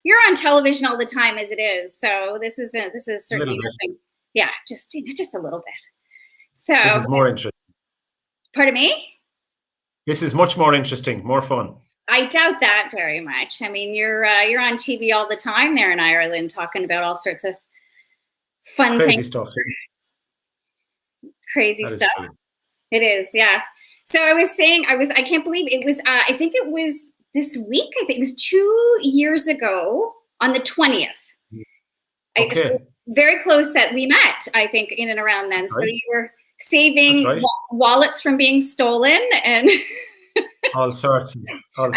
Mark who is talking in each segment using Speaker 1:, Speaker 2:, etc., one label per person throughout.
Speaker 1: you're on television all the time as it is. So this is certainly nothing. Yeah, just a little bit. So
Speaker 2: this is more interesting.
Speaker 1: Pardon me?
Speaker 2: This is much more interesting, more fun.
Speaker 1: I doubt that very much. I mean, you're on TV all the time there in Ireland, talking about all sorts of fun
Speaker 2: crazy
Speaker 1: things.
Speaker 2: Stuff.
Speaker 1: Crazy stuff. It is, yeah. So I was saying, I can't believe it was. I think it was this week. I think it was 2 years ago on the 20th.
Speaker 2: Okay.
Speaker 1: So it was very close that we met. I think in and around then. So you were saving wallets from being stolen and
Speaker 2: all sorts of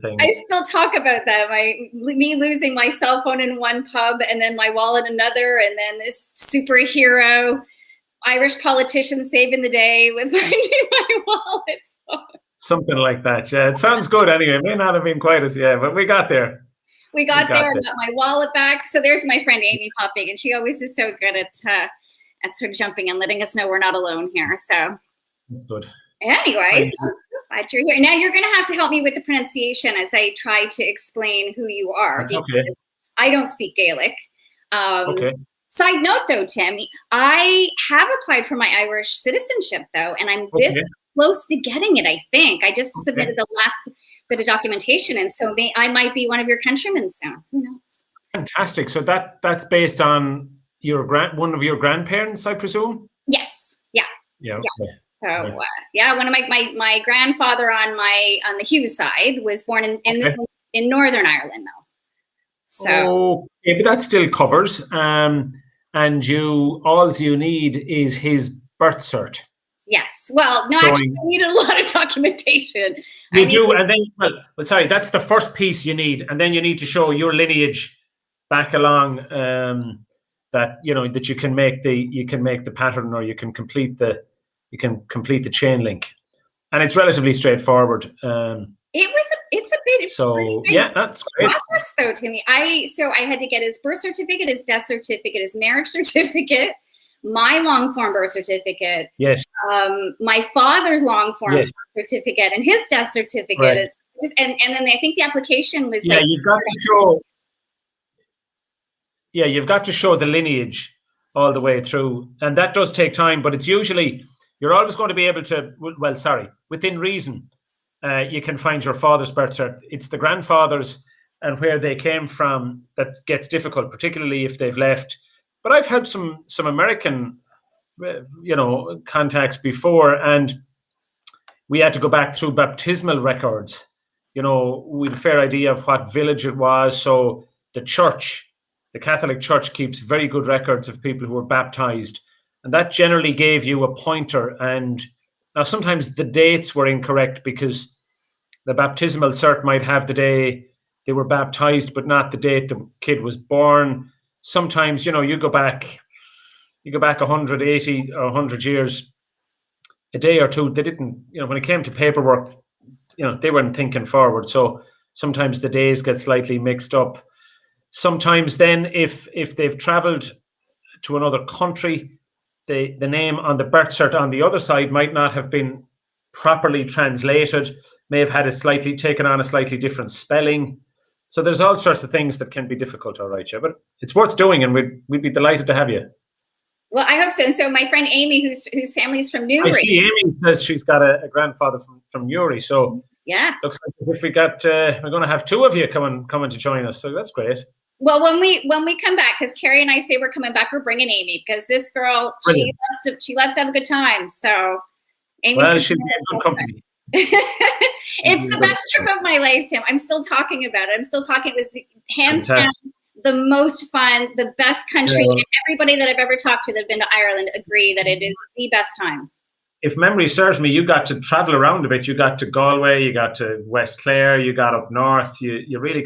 Speaker 2: things.
Speaker 1: I still talk about that. Me losing my cell phone in one pub and then my wallet in another, and then this superhero Irish politician saving the day with finding my wallet. So.
Speaker 2: Something like that. Yeah, it sounds good anyway. It may not have been quite as but we got there.
Speaker 1: We got there and got my wallet back. So there's my friend Amy popping, and she always is so good at sort of jumping and letting us know we're not alone here. So
Speaker 2: that's good.
Speaker 1: Anyway, so glad you're here. Now you're going to have to help me with the pronunciation as I try to explain who you are.
Speaker 2: That's
Speaker 1: because
Speaker 2: okay.
Speaker 1: I don't speak Gaelic.
Speaker 2: Okay.
Speaker 1: Side note, though, Tim, I have applied for my Irish citizenship, though, and I'm this close to getting it, I think. I just submitted the last bit of documentation, and so I might be one of your countrymen soon. Who knows?
Speaker 2: Fantastic. So that's based on one of your grandparents, I presume?
Speaker 1: Yes. Yeah.
Speaker 2: Yeah. Okay.
Speaker 1: Yeah. So one of my grandfather on the Hughes side was born in Northern Ireland, though. So
Speaker 2: but that still covers. And all you need is his birth cert.
Speaker 1: Yes. Well, no, actually, I needed a lot of documentation.
Speaker 2: You do, and then sorry, that's the first piece you need, and then you need to show your lineage back along. That that you can make the pattern, or you can complete the chain link, and it's relatively straightforward.
Speaker 1: It's a bit.
Speaker 2: So that's great.
Speaker 1: Process though, Timmy. I had to get his birth certificate, his death certificate, his marriage certificate, my long form birth certificate.
Speaker 2: Yes.
Speaker 1: My father's long form birth certificate and his death certificate.
Speaker 2: Right.
Speaker 1: It's just, and then I think the application was
Speaker 2: you've got to show. Yeah, you've got to show the lineage all the way through, and that does take time. But it's usually you're always going to be able to. Well, sorry, within reason. You can find your father's birth cert. It's the grandfathers and where they came from that gets difficult, particularly if they've left. But I've had some American, contacts before, and we had to go back through baptismal records. We had a fair idea of what village it was. So the Catholic Church keeps very good records of people who were baptized, and that generally gave you a pointer. And now sometimes the dates were incorrect because the baptismal cert might have the day they were baptized, but not the date the kid was born. Sometimes, you go back 180 or 100 years, a day or two, they didn't, when it came to paperwork, they weren't thinking forward. So sometimes the days get slightly mixed up. Sometimes then if they've traveled to another country, the name on the birth cert on the other side might not have been properly translated, may have had taken on a slightly different spelling. So there's all sorts of things that can be difficult, all right, but it's worth doing, and we'd be delighted to have you.
Speaker 1: Well, I hope so. So my friend Amy, whose family's from Newry.
Speaker 2: I see Amy says she's got a grandfather from Newry. So looks like if we're going to have two of you coming to join us. So that's great.
Speaker 1: Well, when we come back, because Carrie and I say we're coming back, we're bringing Amy, because this girl, she loves to have a good time. So Amy's
Speaker 2: she'll be in good company.
Speaker 1: It's the best trip of my life, Tim. I'm still talking about it. It was hands down the most fun, the best country. And everybody that I've ever talked to that have been to Ireland agree that it is the best time.
Speaker 2: If memory serves me, you got to travel around a bit. You got to Galway, you got to West Clare, you got up north. You really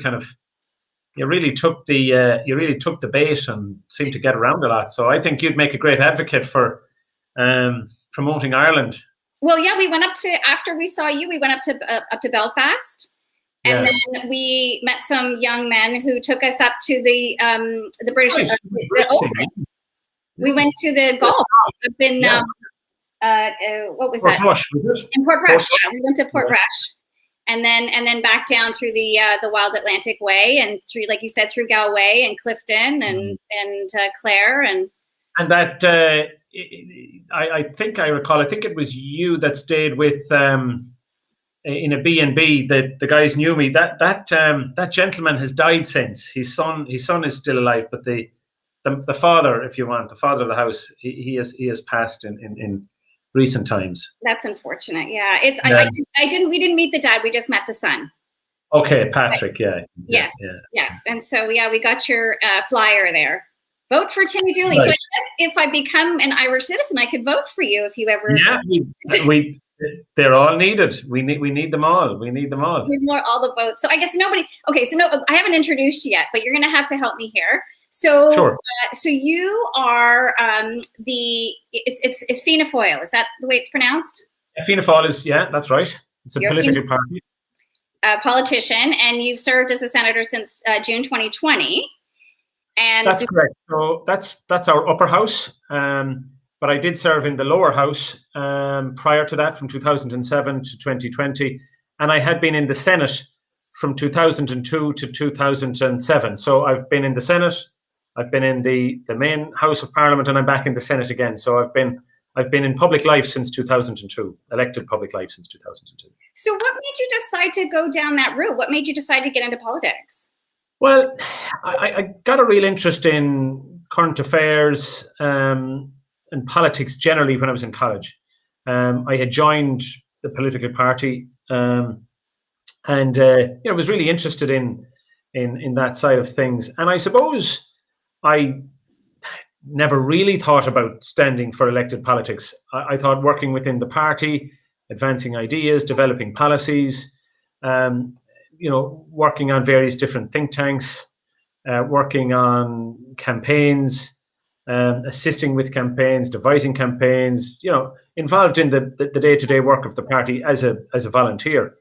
Speaker 2: took the bait and seemed to get around a lot. So I think you'd make a great advocate for promoting Ireland.
Speaker 1: Well, yeah, we went after we saw you, we went up to Belfast, and then we met some young men who took us up to the British. We went to the golf up in what was that?
Speaker 2: Rush,
Speaker 1: in Port Rush. Yeah, we went to Port Rush, and then back down through the Wild Atlantic Way, and through, like you said, through Galway and Clifton and Clare, and
Speaker 2: that I think I recall. I think it was you that stayed with in a B&B. That the guys knew me. That gentleman has died since. His son is still alive, but the father, if you want, the father of the house, he has passed in recent times.
Speaker 1: That's unfortunate. Yeah, it's we didn't meet the dad. We just met the son.
Speaker 2: Okay, Patrick. Yeah.
Speaker 1: Yes. Yeah. And so we got your flyer there. Vote for Timmy Dooley. Right. So I guess if I become an Irish citizen, I could vote for you if you ever.
Speaker 2: Yeah, we they're all needed. We need them all. We need them all.
Speaker 1: We need all the votes. So I guess nobody. Okay, so no, I haven't introduced you yet, but you're going to have to help me here. So,
Speaker 2: sure.
Speaker 1: So you are it's Fianna Fáil. Is that the way it's pronounced?
Speaker 2: Yeah, Fianna Fáil is, that's right. It's a political party.
Speaker 1: A politician, and you've served as a senator since June 2020. And
Speaker 2: that's correct. So that's our upper house. But I did serve in the lower house prior to that, from 2007 to 2020, and I had been in the Senate from 2002 to 2007. So I've been in the Senate, I've been in the main House of Parliament, and I'm back in the Senate again. So I've been in public life since 2002, elected public life since 2002.
Speaker 1: So what made you decide to go down that route? What made you decide to get into politics?
Speaker 2: Well, I got a real interest in current affairs and politics generally when I was in college. I had joined the political party and was really interested in that side of things. And I suppose I never really thought about standing for elected politics. I thought working within the party, advancing ideas, developing policies, working on various different think tanks, working on campaigns, assisting with campaigns, devising campaigns, involved in the day-to-day work of the party as a volunteer.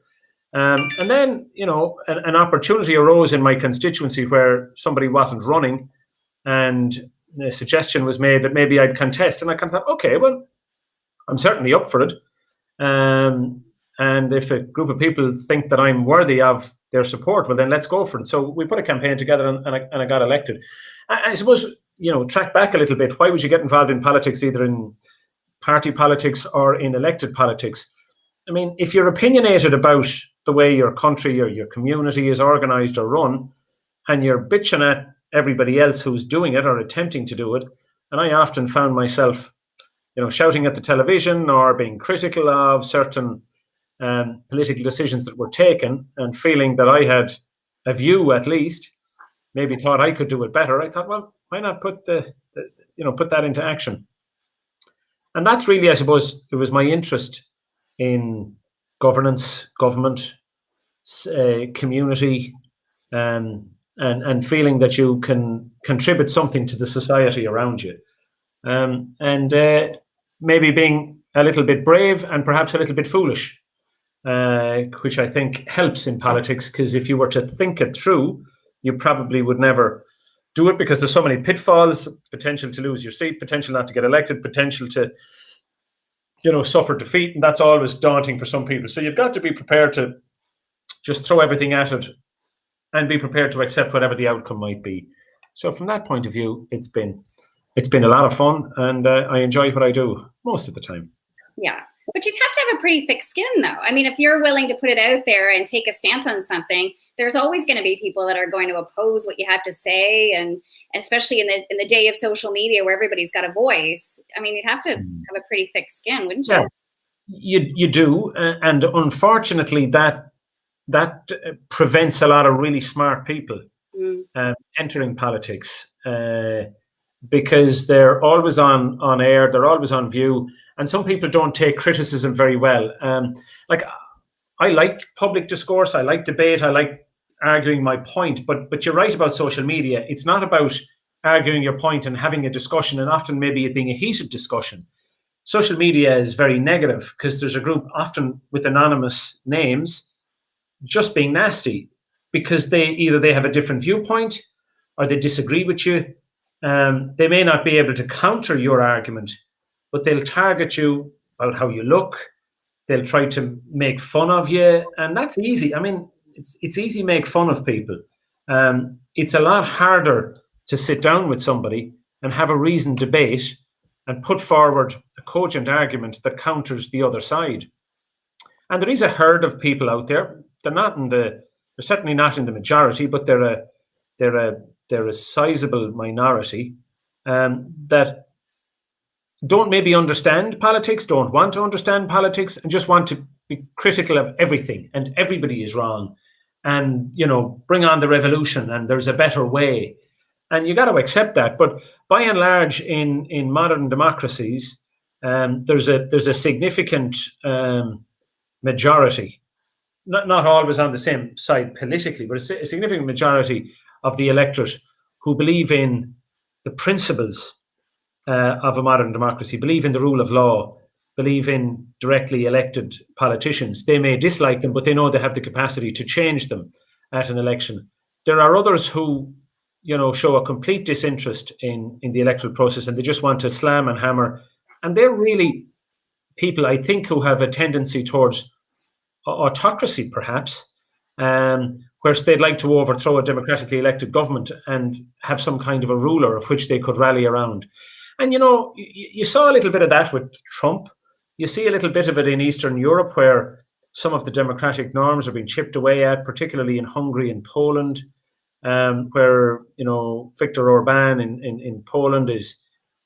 Speaker 2: And then, an opportunity arose in my constituency where somebody wasn't running, and a suggestion was made that maybe I'd contest. And I kind of thought, okay, well, I'm certainly up for it. And if a group of people think that I'm worthy of their support, well, then let's go for it. So we put a campaign together, and I got elected. I suppose, track back a little bit. Why would you get involved in politics, either in party politics or in elected politics? I mean, if you're opinionated about the way your country or your community is organised or run, and you're bitching at everybody else who's doing it or attempting to do it, and I often found myself, shouting at the television or being critical of certain political decisions that were taken, and feeling that I had a view, at least, maybe thought I could do it better. I thought, well, why not put put that into action? And that's really, I suppose, it was my interest in governance, government, community, and feeling that you can contribute something to the society around you, and maybe being a little bit brave and perhaps a little bit foolish, which I think helps in politics, because if you were to think it through, you probably would never do it, because there's so many pitfalls: potential to lose your seat, potential not to get elected, potential to suffer defeat, and that's always daunting for some people. So you've got to be prepared to just throw everything at it and be prepared to accept whatever the outcome might be. So from that point of view, it's been a lot of fun, and I enjoy what I do most of the time.
Speaker 1: Yeah. But you'd have to have a pretty thick skin, though. I mean, if you're willing to put it out there and take a stance on something, there's always going to be people that are going to oppose what you have to say, and especially in the day of social media where everybody's got a voice. I mean, you'd have to have a pretty thick skin, wouldn't you?
Speaker 2: Yeah, you do, and unfortunately, that prevents a lot of really smart people entering politics, because they're always on air, they're always on view. And some people don't take criticism very well. I like public discourse, I like debate, I like arguing my point, but you're right about social media. It's not about arguing your point and having a discussion, and often maybe it being a heated discussion. Social media is very negative, because there's a group, often with anonymous names, just being nasty, because they have a different viewpoint, or they disagree with you. They may not be able to counter your argument, but they'll target you about how you look. They'll try to make fun of you, and that's easy. I mean, it's easy to make fun of people. It's a lot harder to sit down with somebody and have a reasoned debate and put forward a cogent argument that counters the other side. And there is a herd of people out there. They're certainly not in the majority, but they're a sizable minority that don't maybe understand politics, don't want to understand politics, and just want to be critical of everything, and everybody is wrong, and bring on the revolution, and there's a better way, and you got to accept that. But by and large, in modern democracies, there's a significant majority, not always on the same side politically, but a significant majority of the electorate who believe in the principles of a modern democracy, believe in the rule of law, believe in directly elected politicians. They may dislike them, but they know they have the capacity to change them at an election. There are others who, show a complete disinterest in the electoral process, and they just want to slam and hammer. And they're really people, I think, who have a tendency towards autocracy, perhaps, whereas they'd like to overthrow a democratically elected government and have some kind of a ruler of which they could rally around. And, you saw a little bit of that with Trump. You see a little bit of it in Eastern Europe, where some of the democratic norms are being chipped away at, particularly in Hungary and Poland, where, Viktor Orban in Poland is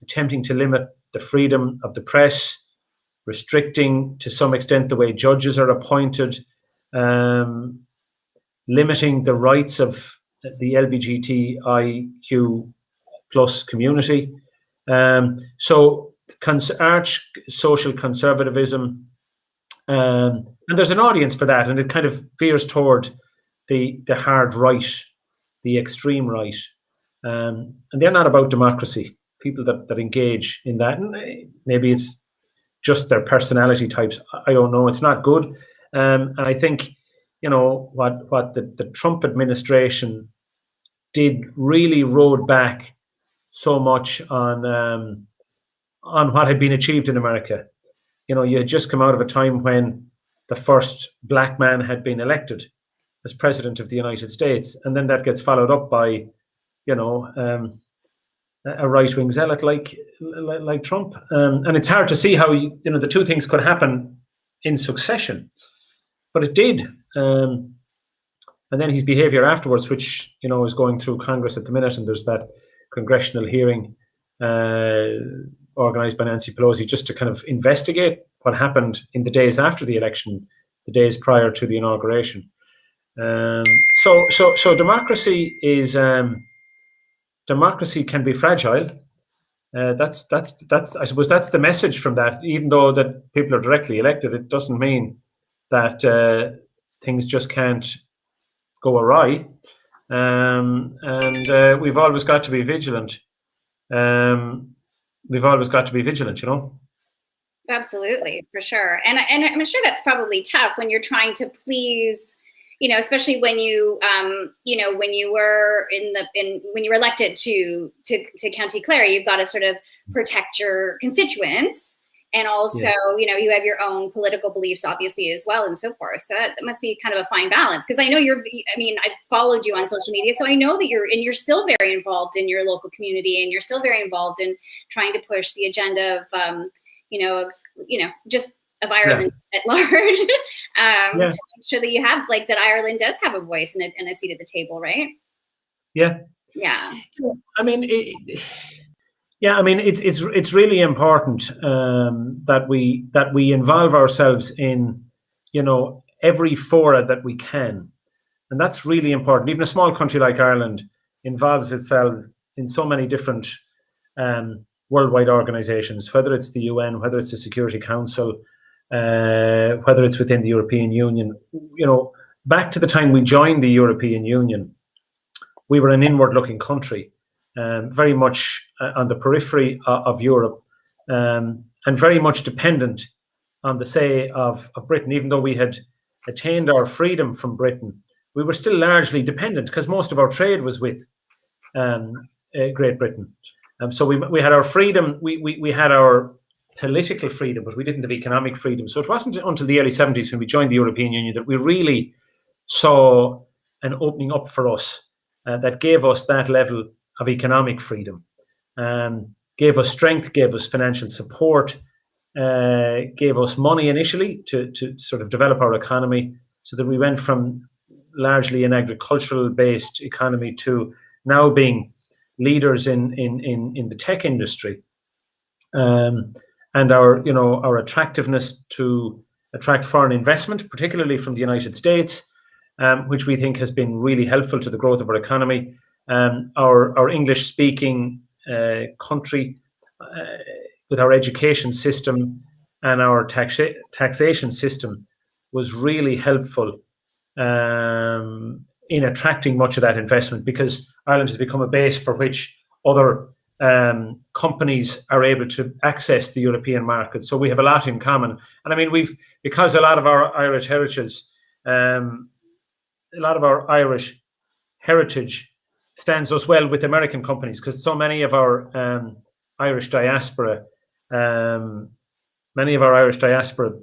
Speaker 2: attempting to limit the freedom of the press, restricting to some extent the way judges are appointed, limiting the rights of the LGBTIQ plus community. So arch social conservatism, and there's an audience for that, and it kind of veers toward the hard right, the extreme right, and they're not about democracy. People that engage in that, and maybe it's just their personality types. I don't know. It's not good, and I think what the Trump administration did really rode back so much on what had been achieved in America. You had just come out of a time when the first black man had been elected as president of the United States, and then that gets followed up by, a right-wing zealot like Trump, and it's hard to see how the two things could happen in succession, but it did. And then his behavior afterwards, which is going through Congress at the minute, and there's that congressional hearing organized by Nancy Pelosi just to kind of investigate what happened in the days after the election, the days prior to the inauguration. So democracy is democracy can be fragile. That's I suppose that's the message from that. Even though that people are directly elected, it doesn't mean that things just can't go awry. And we've always got to be vigilant.
Speaker 1: Absolutely, for sure. And I'm sure that's probably tough when you're trying to please, especially when you when you were when you were elected to County Clare, you've got to sort of protect your constituents. And also, you have your own political beliefs, obviously, as well, and so forth. So that must be kind of a fine balance. Because I know I've followed you on social media, so I know that you're still very involved in your local community, and you're still very involved in trying to push the agenda of, just of Ireland at large, to make sure that you have, that Ireland does have a voice and a seat at the table, right?
Speaker 2: Yeah.
Speaker 1: Yeah.
Speaker 2: I mean, it's really important that we involve ourselves in, every fora that we can, and that's really important. Even a small country like Ireland involves itself in so many different worldwide organizations, whether it's the UN, whether it's the Security Council, whether it's within the European Union. Back to the time we joined the European Union, we were an inward-looking country. Very much on the periphery of Europe, and very much dependent on the say of Britain. Even though we had attained our freedom from Britain, we were still largely dependent because most of our trade was with Great Britain. So we had our freedom, we had our political freedom, but we didn't have economic freedom. So it wasn't until the early 70s when we joined the European Union that we really saw an opening up for us that gave us that level of economic freedom, gave us strength, gave us financial support, gave us money initially to sort of develop our economy, so that we went from largely an agricultural-based economy to now being leaders in the tech industry. And our attractiveness to attract foreign investment, particularly from the United States, which we think has been really helpful to the growth of our economy. Our English-speaking country, with our education system and our taxation system, was really helpful in attracting much of that investment, because Ireland has become a base for which other companies are able to access the European market. So we have a lot in common. And I mean, because a lot of our Irish heritage stands us well with American companies, because so many of our Irish diaspora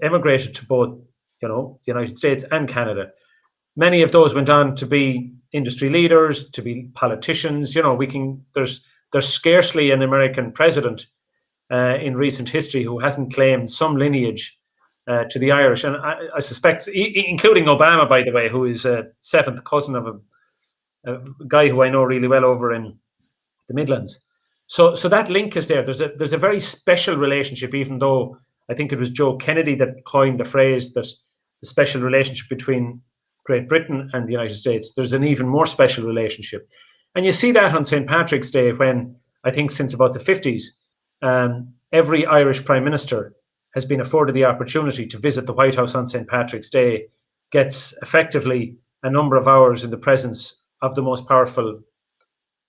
Speaker 2: emigrated to both, the United States and Canada. Many of those went on to be industry leaders, to be politicians. There's scarcely an American president in recent history who hasn't claimed some lineage to the Irish, and I suspect, including Obama, by the way, who is a seventh cousin of a guy who I know really well over in the Midlands. So that link is there. There's a very special relationship, even though I think it was Joe Kennedy that coined the phrase that the special relationship between Great Britain and the United States. There's an even more special relationship. And you see that on St. Patrick's Day, when I think since about the 50s, every Irish Prime Minister has been afforded the opportunity to visit the White House on St. Patrick's Day, gets effectively a number of hours in the presence of the most powerful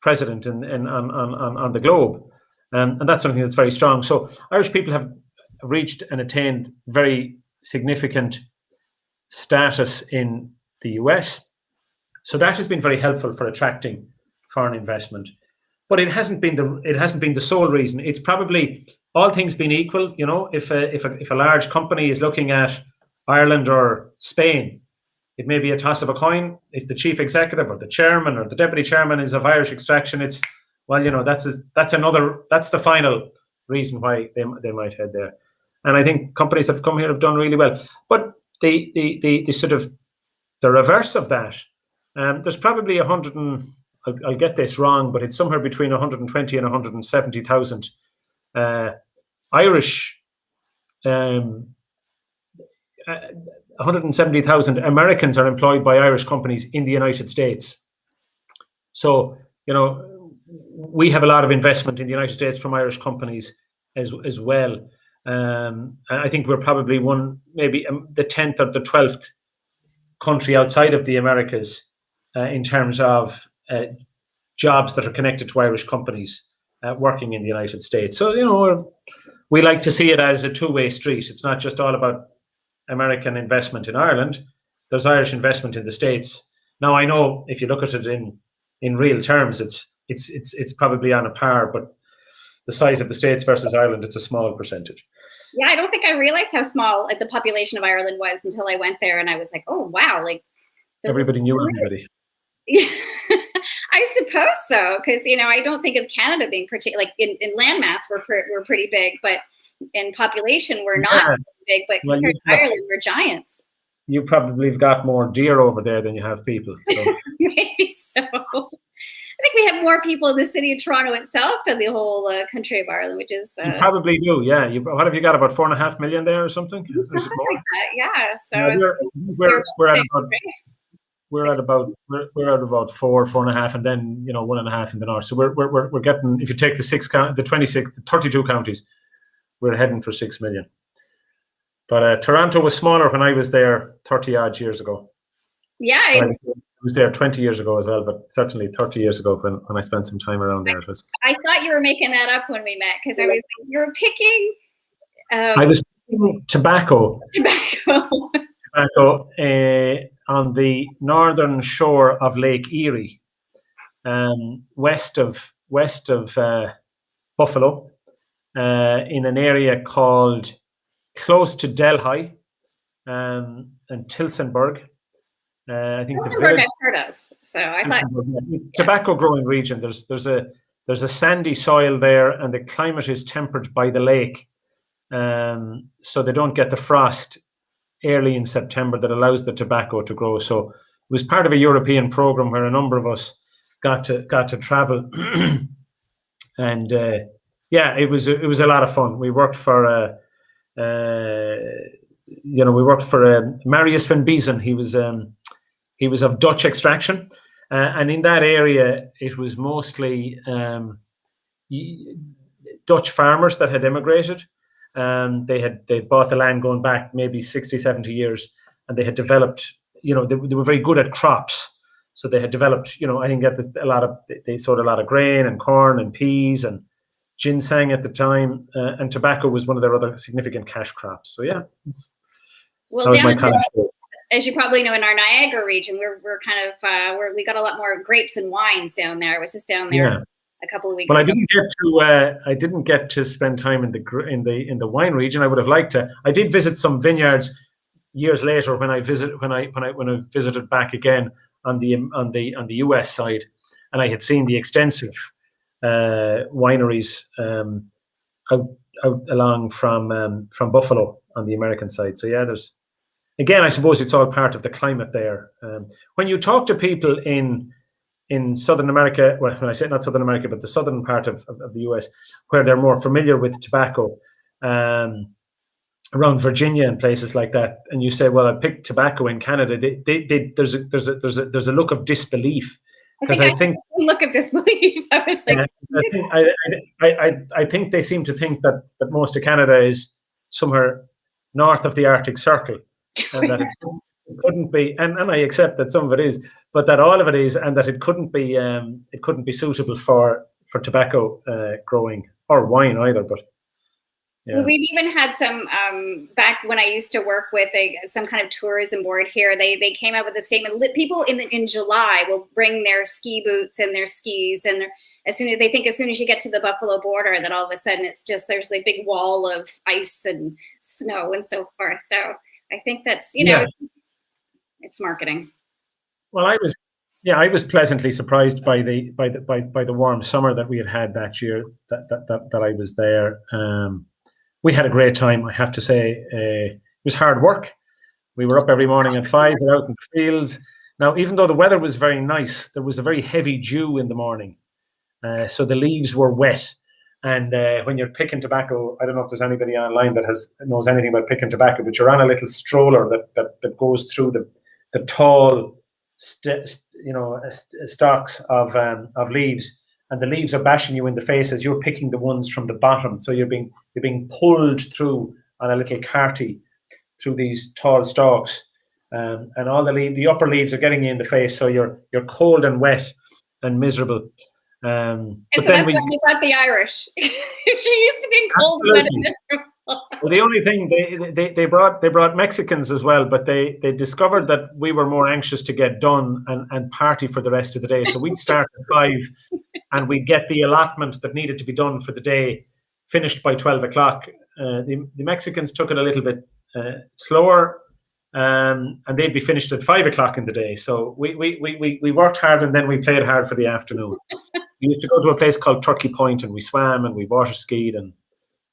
Speaker 2: president on the globe. And that's something that's very strong. So Irish people have reached and attained very significant status in the US. So that has been very helpful for attracting foreign investment. But it hasn't been the sole reason. It's probably, all things being equal, if a large company is looking at Ireland or Spain, it may be a toss of a coin. If the chief executive or the chairman or the deputy chairman is of Irish extraction, that's the final reason why they might head there. And I think companies that have come here have done really well. But the sort of the reverse of that, there's probably I'll get this wrong, but it's somewhere between 120 and 170,000 Irish, 170,000 Americans are employed by Irish companies in the United States. So, we have a lot of investment in the United States from Irish companies as well. I think we're probably maybe the 10th or the 12th country outside of the Americas in terms of jobs that are connected to Irish companies working in the United States. So, we like to see it as a two-way street. It's not just all about American investment in Ireland. There's Irish investment in the States. Now, I know if you look at it in real terms, it's probably on a par, but the size of the States versus Ireland, it's a small percentage.
Speaker 1: Yeah, I don't think I realized how small the population of Ireland was until I went there, and I was like, oh wow,
Speaker 2: everybody knew everybody.
Speaker 1: I suppose so, because I don't think of Canada being particular. Like in landmass, we're pretty big, but in population, we're not big. But compared to Ireland, we're giants.
Speaker 2: You probably have got more deer over there than you have people. So.
Speaker 1: Maybe so. I think we have more people in the city of Toronto itself than the whole country of Ireland, which is...
Speaker 2: you probably do, yeah. What have you got, about 4.5 million there or something?
Speaker 1: Something like that, yeah. So
Speaker 2: we're at about 4.5, and then 1.5 in the north. So we're getting, if you take the 32 counties, we're heading for 6 million. But Toronto was smaller when I was there 30 odd years ago.
Speaker 1: Yeah,
Speaker 2: I was there 20 years ago as well, but certainly 30 years ago when I spent some time around there.
Speaker 1: I thought you were making that up when we met, because I was like, you were picking...
Speaker 2: I was picking tobacco. Tobacco on the northern shore of Lake Erie, west of Buffalo, in an area called close to Delhi and Tilsonburg. I think the village
Speaker 1: I've heard of. So I thought
Speaker 2: tobacco growing region. There's a sandy soil there, and the climate is tempered by the lake, so they don't get the frost early in September that allows the tobacco to grow. So it was part of a European program where a number of us got to travel, and it was a lot of fun. We worked for Marius van Biezen. He was of Dutch extraction, and in that area it was mostly Dutch farmers that had immigrated. They bought the land going back maybe 60, 70 years, and they had developed, they were very good at crops. So they had developed, I think they sowed a lot of grain and corn and peas and ginseng at the time, and tobacco was one of their other significant cash crops. So yeah,
Speaker 1: well, as you probably know, in our Niagara region, we're kind of we got a lot more grapes and wines down there. I was just down there a couple of weeks ago.
Speaker 2: I didn't get to spend time in the wine region. I would have liked to. I did visit some vineyards years later when I visited back again on the US side, and I had seen the extensive wineries out along from Buffalo on the American side. So yeah, again, I suppose it's all part of the climate there. When you talk to people in Southern America, well, when I say not Southern America, but the southern part of the US, where they're more familiar with tobacco, around Virginia and places like that, and you say, "Well, I picked tobacco in Canada," there's a look of disbelief, because I think
Speaker 1: look of disbelief. I was like,
Speaker 2: I think they seem to think that most of Canada is somewhere north of the Arctic Circle, and that it couldn't be, and I accept that some of it is, but that all of it is, and that it couldn't be suitable for tobacco growing or wine either. But yeah.
Speaker 1: Well, we've even had some back when I used to work with some kind of tourism board here. They came out with a statement. People in July will bring their ski boots and their skis, and as soon as you get to the Buffalo border, that all of a sudden there's a big wall of ice and snow and so forth. So I think that's it's marketing.
Speaker 2: Well, I was pleasantly surprised by the warm summer that we had that year that I was there. We had a great time, I have to say. It was hard work. We were up every morning at 5, we're out in the fields. Now, even though the weather was very nice, there was a very heavy dew in the morning. So the leaves were wet. And when you're picking tobacco, I don't know if there's anybody online that knows anything about picking tobacco, but you're on a little stroller that goes through the tall stalks of leaves. And the leaves are bashing you in the face as you're picking the ones from the bottom. So you're being pulled through on a little carty through these tall stalks, and all the upper leaves are getting you in the face. So you're cold and wet and miserable.
Speaker 1: And so that's why you brought the Irish. She used to be cold and wet and miserable.
Speaker 2: Well, the only thing they brought Mexicans as well, but they discovered that we were more anxious to get done and party for the rest of the day. So we'd start at 5, and we'd get the allotment that needed to be done for the day finished by 12 o'clock. The Mexicans took it a little bit slower, and they'd be finished at 5 o'clock in the day. So we worked hard, and then we played hard for the afternoon. We used to go to a place called Turkey Point, and we swam and we water skied, and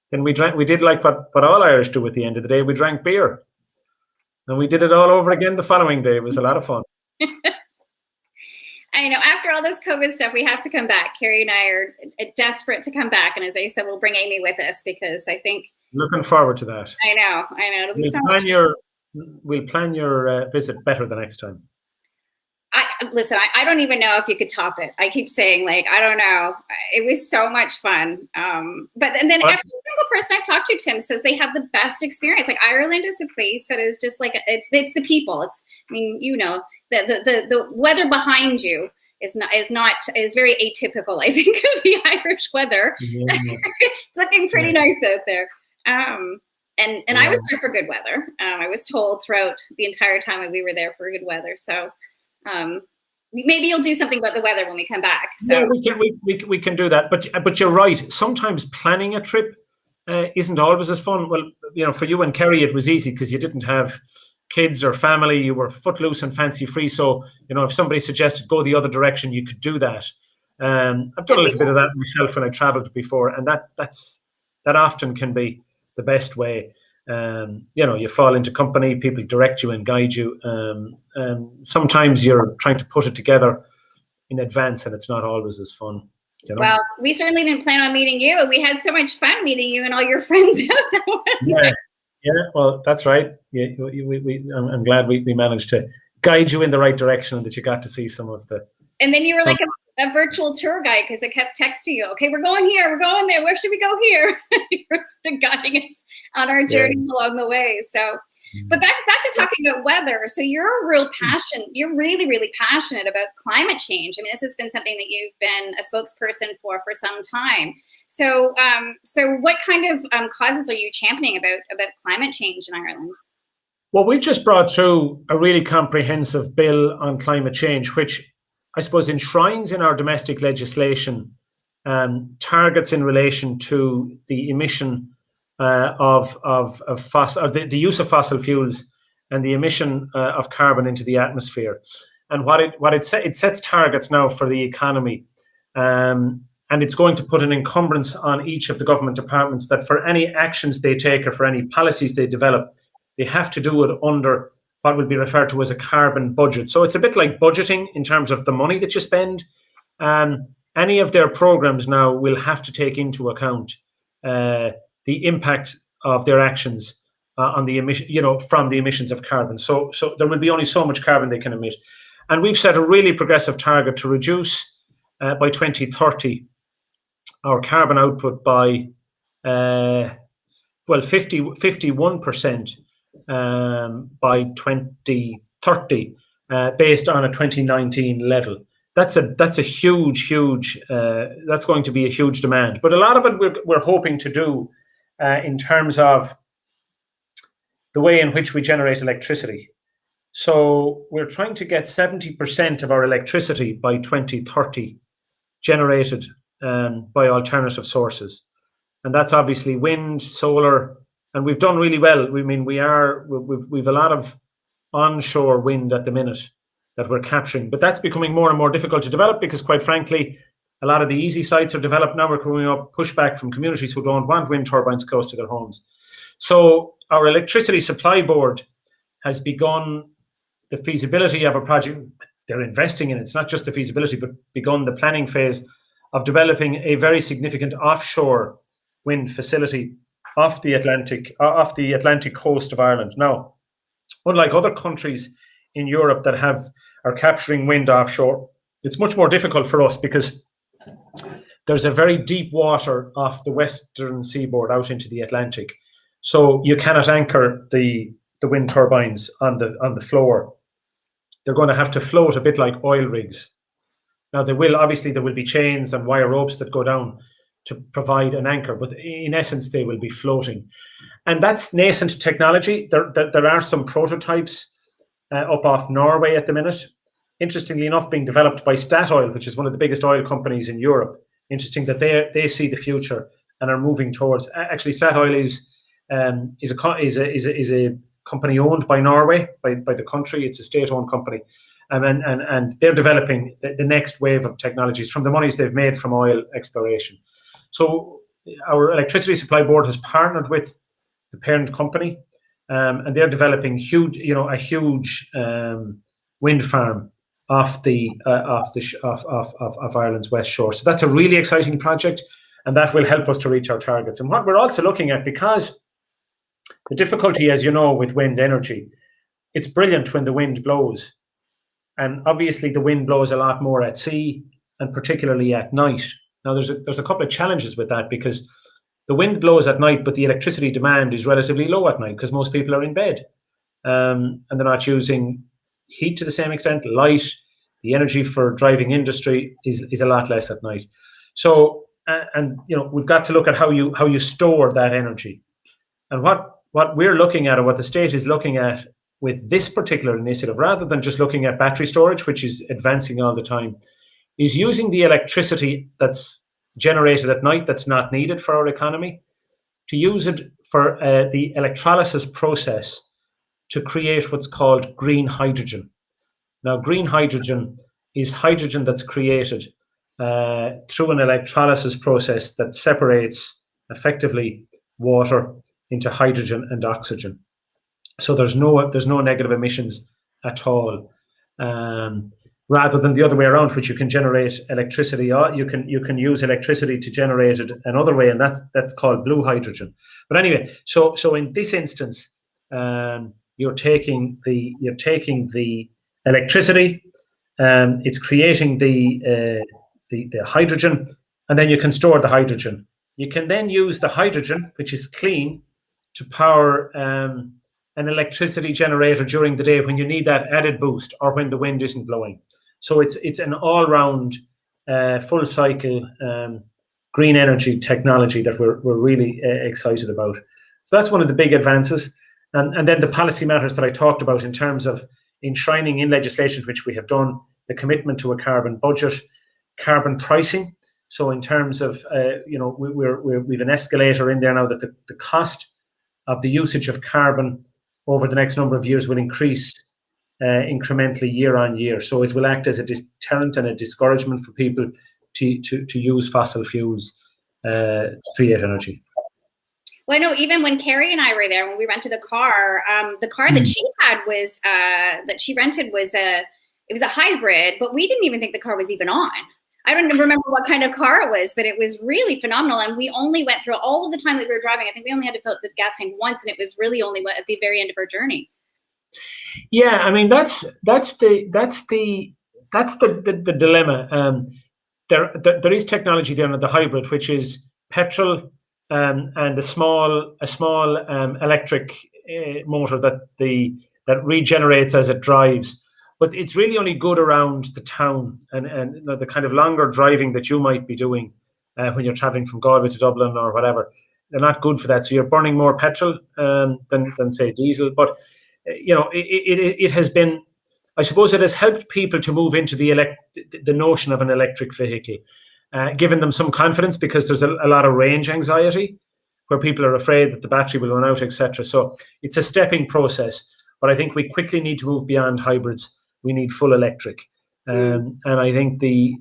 Speaker 2: then we did like what all Irish do at the end of the day. We drank beer, and we did it all over again the following day. It was a lot of fun.
Speaker 1: I know. After all this COVID stuff, we have to come back. Carrie and I are desperate to come back, and as I said, we'll bring Amy with us, because I think
Speaker 2: looking forward to that.
Speaker 1: I know. It'll be so much fun.
Speaker 2: We'll plan your visit better the next time.
Speaker 1: Listen, I don't even know if you could top it. I keep saying, I don't know. It was so much fun. But then every single person I've talked to, Tim, says they have the best experience. Like, Ireland is a place that is just it's the people. The weather behind you is very atypical, I think, of the Irish weather. Yeah. It's looking pretty nice out there. And I was there for good weather. I was told throughout the entire time that we were there for good weather. So maybe you'll do something about the weather when we come back. So
Speaker 2: yeah, we can do that. But you're right. Sometimes planning a trip isn't always as fun. Well, for you and Kerry, it was easy because you didn't have kids or family. You were footloose and fancy free. So, if somebody suggested go the other direction, you could do that. I've done a little bit of that myself when I traveled before, and that often can be the best way. You fall into company, people direct you and guide you. Sometimes you're trying to put it together in advance, and it's not always as fun.
Speaker 1: Well, we certainly didn't plan on meeting you. We had so much fun meeting you and all your friends.
Speaker 2: Yeah, well, that's right. Yeah, I'm glad we managed to guide you in the right direction and that you got to see some of the.
Speaker 1: And then you were like a virtual tour guide because it kept texting you. Okay, we're going here. We're going there. Where should we go here? You were sort of guiding us on our journeys along the way. So, but back to talking about weather. So you're a real passion. You're really, really passionate about climate change. I mean, this has been something that you've been a spokesperson for some time. So, what kind of causes are you championing about climate change in Ireland?
Speaker 2: Well, we've just brought through a really comprehensive bill on climate change, which I suppose enshrines in our domestic legislation targets in relation to the emission of the use of fossil fuels and the emission of carbon into the atmosphere. And it sets targets now for the economy, and it's going to put an encumbrance on each of the government departments that for any actions they take or for any policies they develop, they have to do it under what will be referred to as a carbon budget. So it's a bit like budgeting in terms of the money that you spend. Any of their programs now will have to take into account the impact of their actions on the emission, from the emissions of carbon. So there will be only so much carbon they can emit. And we've set a really progressive target to reduce by 2030 our carbon output by 51% by 2030 based on a 2019 level. That's a huge that's going to be a huge demand. But a lot of it we're hoping to do in terms of the way in which we generate electricity. So we're trying to get 70% of our electricity by 2030 generated by alternative sources. And that's obviously wind, solar, and we've done really well. We've a lot of onshore wind at the minute that we're capturing, but that's becoming more and more difficult to develop because, quite frankly, a lot of the easy sites are developed now. We're coming up pushback from communities who don't want wind turbines close to their homes. So our electricity supply board has begun the feasibility of a project. They're investing in it. It's not just the feasibility, but begun the planning phase of developing a very significant offshore wind facility off the Atlantic coast of Ireland. Now, unlike other countries in Europe that are capturing wind offshore, it's much more difficult for us because there's a very deep water off the western seaboard out into the Atlantic. So you cannot anchor the wind turbines on the floor. They're going to have to float a bit like oil rigs. Now there will be chains and wire ropes that go down to provide an anchor, but in essence they will be floating. And that's nascent technology. There are some prototypes up off Norway at the minute. Interestingly enough, being developed by Statoil, which is one of the biggest oil companies in Europe. Interesting that they see the future and are moving towards. Actually, Statoil is a company owned by Norway, by the country. It's a state-owned company, and they're developing the next wave of technologies from the monies they've made from oil exploration. So our electricity supply board has partnered with the parent company, and they're developing a huge wind farm off Ireland's west shore. So that's a really exciting project, and that will help us to reach our targets. And what we're also looking at, because the difficulty, as you know, with wind energy, it's brilliant when the wind blows, and obviously the wind blows a lot more at sea and particularly at night. Now there's a couple of challenges with that, because the wind blows at night, but the electricity demand is relatively low at night because most people are in bed, and they're not using heat to the same extent. Light, the energy for driving industry is a lot less at night. So we've got to look at how you store that energy. And what we're looking at, or what the state is looking at with this particular initiative, rather than just looking at battery storage, which is advancing all the time, is using the electricity that's generated at night that's not needed for our economy to use it for the electrolysis process to create what's called green hydrogen. Now, green hydrogen is hydrogen that's created through an electrolysis process that separates effectively water into hydrogen and oxygen. So there's no negative emissions at all. Rather than the other way around, which you can generate electricity, or you can use electricity to generate it another way, and that's called blue hydrogen. But anyway, so in this instance, you're taking the electricity, it's creating the hydrogen, and then you can store the hydrogen. You can then use the hydrogen, which is clean, to power an electricity generator during the day when you need that added boost or when the wind isn't blowing. So it's an all-round, full cycle green energy technology that we're really excited about. So that's one of the big advances. And then the policy matters that I talked about in terms of enshrining in legislation, which we have done, the commitment to a carbon budget, carbon pricing. So in terms of, we've an escalator in there now that the cost of the usage of carbon over the next number of years will increase incrementally year on year. So it will act as a deterrent and a discouragement for people to use fossil fuels to create energy.
Speaker 1: Well, I know even when Carrie and I were there, when we rented a car, the car that she had was that she rented was a hybrid, but we didn't even think the car was even on. I don't remember what kind of car it was, but it was really phenomenal. And we only went through all of the time that we were driving. I think we only had to fill up the gas tank once, and it was really only at the very end of our journey.
Speaker 2: Yeah, I mean that's the dilemma. There is technology there in the hybrid, which is petrol and a small electric motor that regenerates as it drives. But it's really only good around the town and the kind of longer driving that you might be doing when you're traveling from Galway to Dublin or whatever. They're not good for that. So you're burning more petrol than say diesel. But it has been, I suppose, it has helped people to move into the notion of an electric vehicle, given them some confidence, because there's a lot of range anxiety where people are afraid that the battery will run out, etc. So it's a stepping process. But I think we quickly need to move beyond hybrids. We need full electric, and I think the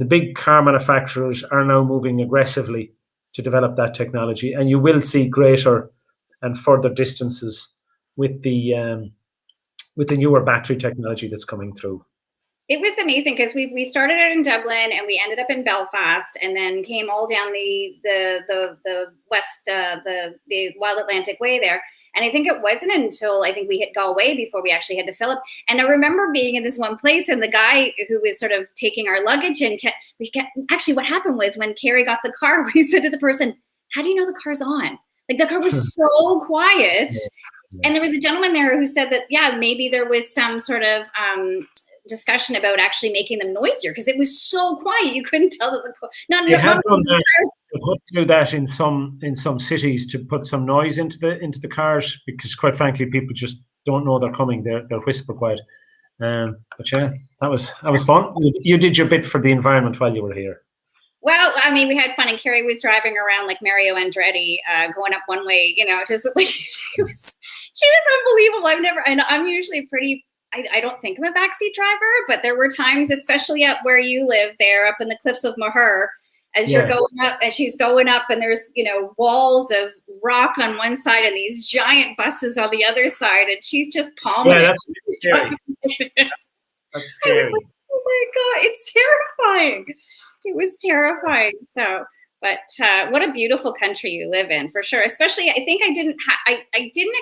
Speaker 2: big car manufacturers are now moving aggressively to develop that technology, and you will see greater and further distances with the newer battery technology that's coming through.
Speaker 1: It was amazing because we started out in Dublin and we ended up in Belfast, and then came all down the west, the Wild Atlantic Way there. And I think it wasn't until I think we hit Galway before we actually had to fill up. And I remember being in this one place, and the guy who was sort of taking our luggage and actually what happened was when Carrie got the car, we said to the person, "How do you know the car's on?" Like the car was so quiet. Yeah. And there was a gentleman there who said that, yeah, maybe there was some sort of discussion about actually making them noisier because it was so quiet you couldn't tell that
Speaker 2: do that in some cities to put some noise into the cars, because quite frankly people just don't know they're coming. They're whisper quiet. But yeah, that was fun. You did your bit for the environment while you were here.
Speaker 1: Well, I mean, we had fun, and Carrie was driving around like Mario Andretti, going up one way, just like she was unbelievable. I'm usually pretty. I don't think I'm a backseat driver, but there were times, especially up where you live there, up in the cliffs of Moher, as you're going up, and she's going up, and there's, walls of rock on one side and these giant buses on the other side, and she's just palming it.
Speaker 2: That's scary. That's scary.
Speaker 1: Like, oh my God, it's terrifying. It was terrifying. So, but what a beautiful country you live in, for sure. Especially, I think I didn't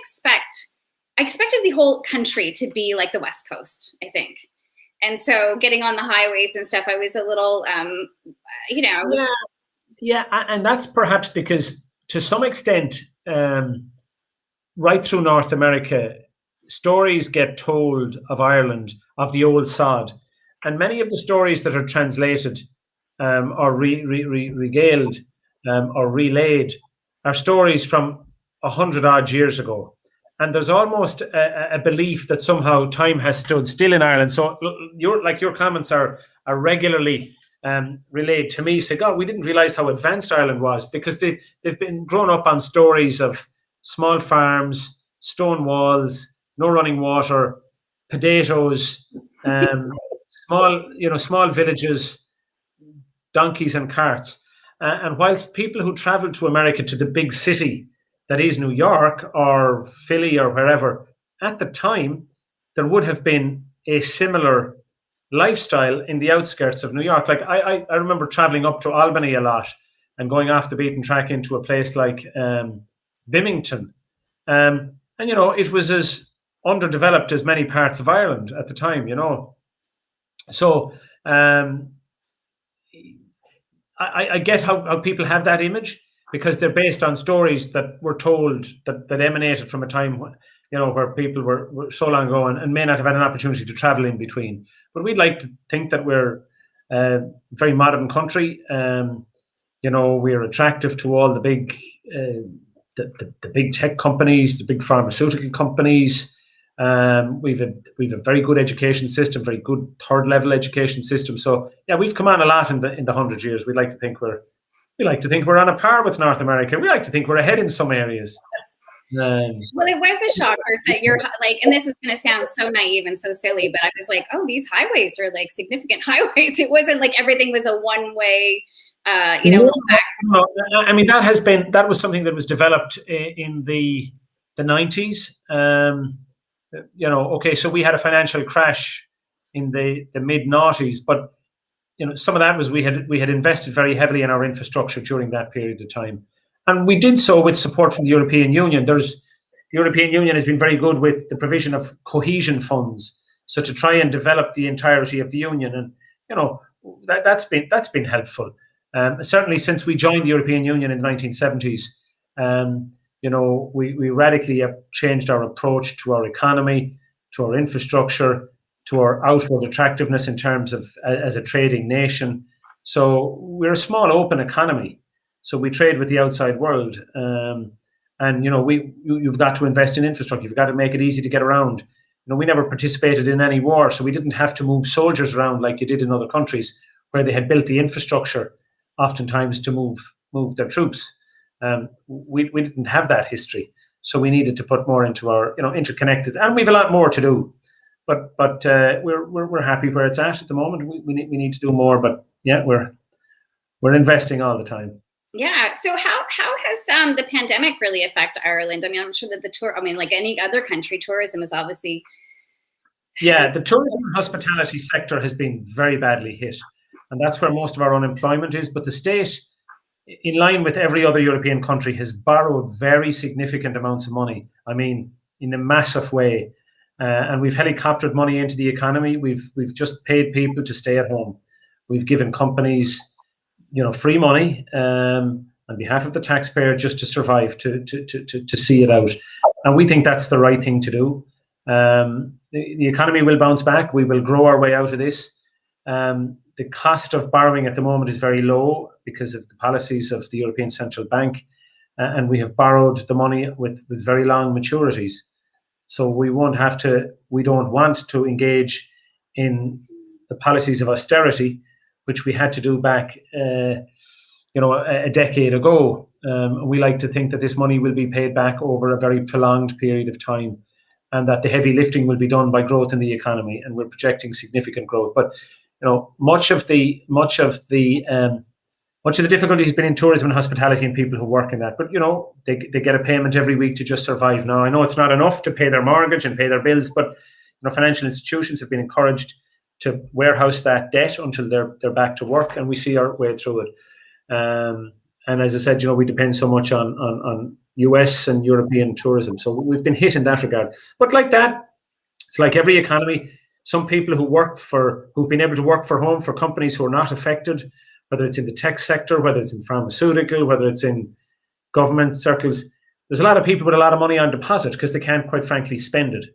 Speaker 1: expect. I expected the whole country to be like the West Coast, I think. And so getting on the highways and stuff, I was a little,
Speaker 2: Yeah, and that's perhaps because to some extent, right through North America, stories get told of Ireland, of the old sod. And many of the stories that are translated or regaled or relayed are stories from 100 odd years ago. And there's almost a belief that somehow time has stood still in Ireland. So your comments are regularly relayed to me, say, God, we didn't realize how advanced Ireland was, because they've been grown up on stories of small farms, stone walls, no running water, potatoes, small villages, donkeys and carts. And whilst people who travel to America, to the big city that is New York or Philly or wherever, at the time, there would have been a similar lifestyle in the outskirts of New York. Like I remember traveling up to Albany a lot and going off the beaten track into a place like Bimington. And, it was as underdeveloped as many parts of Ireland at the time, So I get how people have that image, because they're based on stories that were told that emanated from a time where people were so long ago and may not have had an opportunity to travel in between. But we'd like to think that we're a very modern country. We're attractive to all the big the big tech companies, the big pharmaceutical companies. We've a very good education system, very good third level education system. So yeah, we've come on a lot in the 100 years. We like to think we're on a par with North America. We like to think we're ahead in some areas.
Speaker 1: Well, it was a shocker that you're like, and this is going to sound so naive and so silly, but I was like, oh, these highways are like significant highways. It wasn't like everything was a one way.
Speaker 2: No, I mean, that was something that was developed in the 90s. Okay, so we had a financial crash in the mid noughties, but some of that was we had invested very heavily in our infrastructure during that period of time. And we did so with support from the European Union. The European Union has been very good with the provision of cohesion funds, so to try and develop the entirety of the union, and that's been helpful. Certainly, since we joined the European Union in the 1970s, we radically have changed our approach to our economy, to our infrastructure, to our outward attractiveness in terms of as a trading nation. So we're a small, open economy. So we trade with the outside world, and you've got to invest in infrastructure. You've got to make it easy to get around. We never participated in any war, so we didn't have to move soldiers around like you did in other countries where they had built the infrastructure, oftentimes to move their troops. We didn't have that history, so we needed to put more into our interconnected, and we've a lot more to do. But we're happy where it's at the moment. We need to do more, but yeah, we're investing all the time.
Speaker 1: Yeah. So how has the pandemic really affected Ireland? I mean, I'm sure that like any other country, tourism is obviously.
Speaker 2: Yeah, the tourism and hospitality sector has been very badly hit, and that's where most of our unemployment is. But the state, in line with every other European country, has borrowed very significant amounts of money. I mean, in a massive way, and we've helicoptered money into the economy. We've just paid people to stay at home. We've given companies free money on behalf of the taxpayer just to survive, to see it out. And we think that's the right thing to do. The economy will bounce back. We will grow our way out of this. The cost of borrowing at the moment is very low because of the policies of the European Central Bank. And we have borrowed the money with very long maturities. So we don't want to engage in the policies of austerity, which we had to do back, a decade ago. We like to think that this money will be paid back over a very prolonged period of time, and that the heavy lifting will be done by growth in the economy. And we're projecting significant growth. But much of the difficulty has been in tourism and hospitality and people who work in that. But they get a payment every week to just survive. Now I know it's not enough to pay their mortgage and pay their bills, but financial institutions have been encouraged to warehouse that debt until they're back to work, and we see our way through it. And as I said, we depend so much on US and European tourism, so we've been hit in that regard. But like that, it's like every economy. Some people who've been able to work from home for companies who are not affected, whether it's in the tech sector, whether it's in pharmaceutical, whether it's in government circles, there's a lot of people with a lot of money on deposit because they can't, quite frankly, spend it.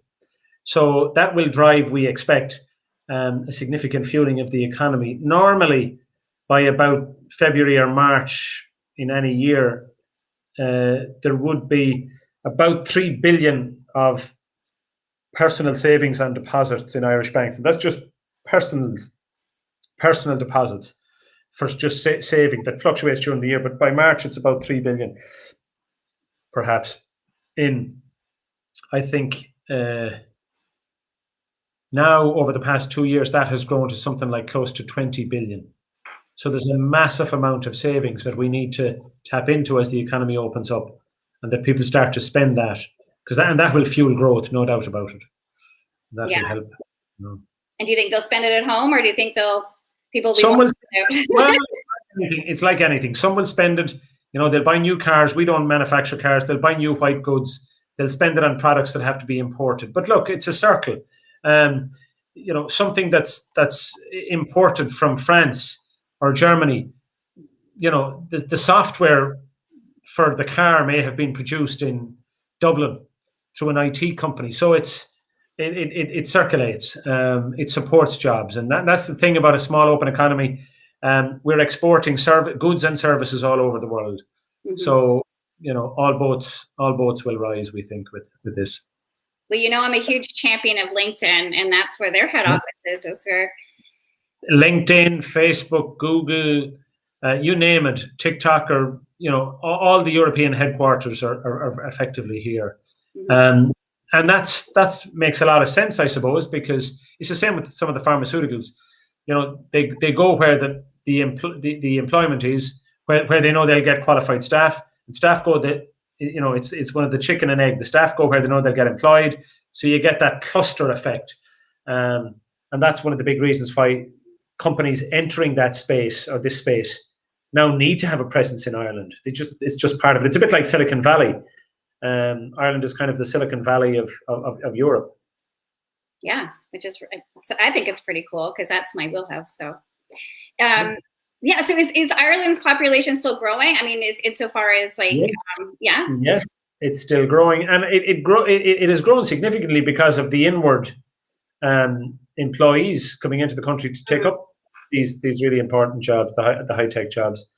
Speaker 2: So that will drive, we expect, a significant fueling of the economy. Normally, by about February or March in any year, there would be about 3 billion of personal savings and deposits in Irish banks. And that's just personal deposits. for just saving that fluctuates during the year. But by March, it's about 3 billion, perhaps. I think now over the past 2 years, that has grown to something like close to 20 billion. So there's a massive amount of savings that we need to tap into as the economy opens up, and that people start to spend that, because that will fuel growth, no doubt about it. That will help.
Speaker 1: And do you think they'll spend it at home, or do you think people will
Speaker 2: be well, it's like anything. Some will spend it, they'll buy new cars. We don't manufacture cars. They'll buy new white goods. They'll spend it on products that have to be imported. But look, it's a circle. Something that's imported from France or Germany, the software for the car may have been produced in Dublin through an IT company. So it circulates, it supports jobs. And that's the thing about a small open economy. We're exporting goods and services all over the world. Mm-hmm. So, all boats will rise, we think, with this.
Speaker 1: Well, I'm a huge champion of LinkedIn, and that's where their head office is where
Speaker 2: LinkedIn, Facebook, Google, you name it, TikTok, or all the European headquarters are effectively here. Mm-hmm. And that makes a lot of sense, I suppose, because it's the same with some of the pharmaceuticals. They go where the employment is, where they know they'll get qualified staff. And staff go it's one of the chicken and egg. The staff go where they know they'll get employed. So you get that cluster effect. And that's one of the big reasons why companies entering that space or this space now need to have a presence in Ireland. It's just part of it. It's a bit like Silicon Valley. Ireland is kind of the Silicon Valley of Europe.
Speaker 1: Yeah, so I think it's pretty cool because that's my wheelhouse. So, so is Ireland's population still growing? I mean, is insofar as
Speaker 2: Yes, it's still growing, and it has grown significantly because of the inward employees coming into the country to take up these really important jobs, the high tech jobs.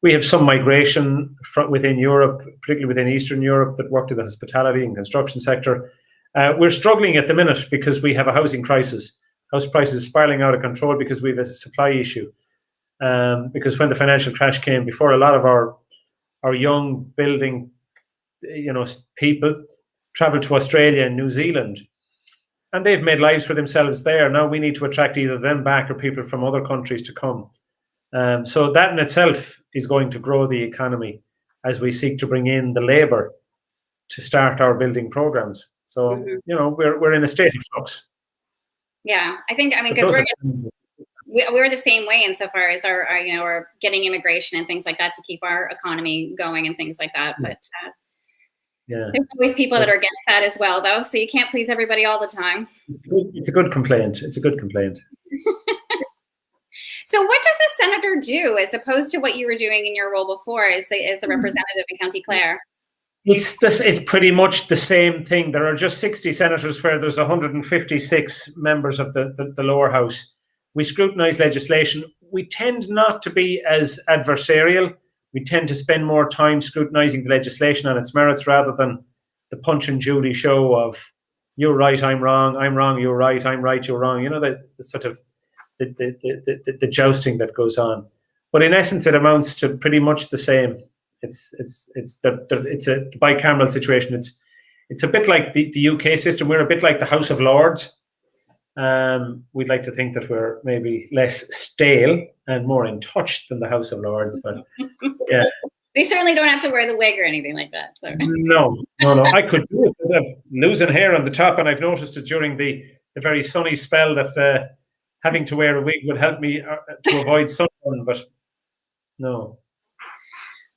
Speaker 2: We have some migration within Europe, particularly within Eastern Europe, that work in the hospitality and construction sector. We're struggling at the minute because we have a housing crisis. House prices spiraling out of control because we have a supply issue. Because when the financial crash came, before, a lot of our young building, people traveled to Australia and New Zealand, and they've made lives for themselves there. Now we need to attract either them back or people from other countries to come. So that in itself is going to grow the economy as we seek to bring in the labour to start our building programs. So, we're in a state of flux.
Speaker 1: Yeah, because we're the same way insofar as our getting immigration and things like that to keep our economy going and things like that. But there's always people that are against that as well, though. So you can't please everybody all the time.
Speaker 2: It's a good complaint.
Speaker 1: So what does a senator do as opposed to what you were doing in your role before as the representative in County Clare?
Speaker 2: It's pretty much the same thing. There are just 60 senators where there's 156 members of the lower house. We scrutinise legislation. We tend not to be as adversarial. We tend to spend more time scrutinising the legislation on its merits rather than the Punch and Judy show of you're right, I'm wrong, you're right, I'm right, you're wrong. The sort of the jousting that goes on. But in essence, it amounts to pretty much the same. It's a bicameral situation. It's a bit like the UK system. We're a bit like the House of Lords. We'd like to think that we're maybe less stale and more in touch than the House of Lords, but yeah.
Speaker 1: We certainly don't have to wear the wig or anything like that. So
Speaker 2: no. I could do it. I'm losing hair on the top, and I've noticed it during the very sunny spell that having to wear a wig would help me to avoid sunburn, but no.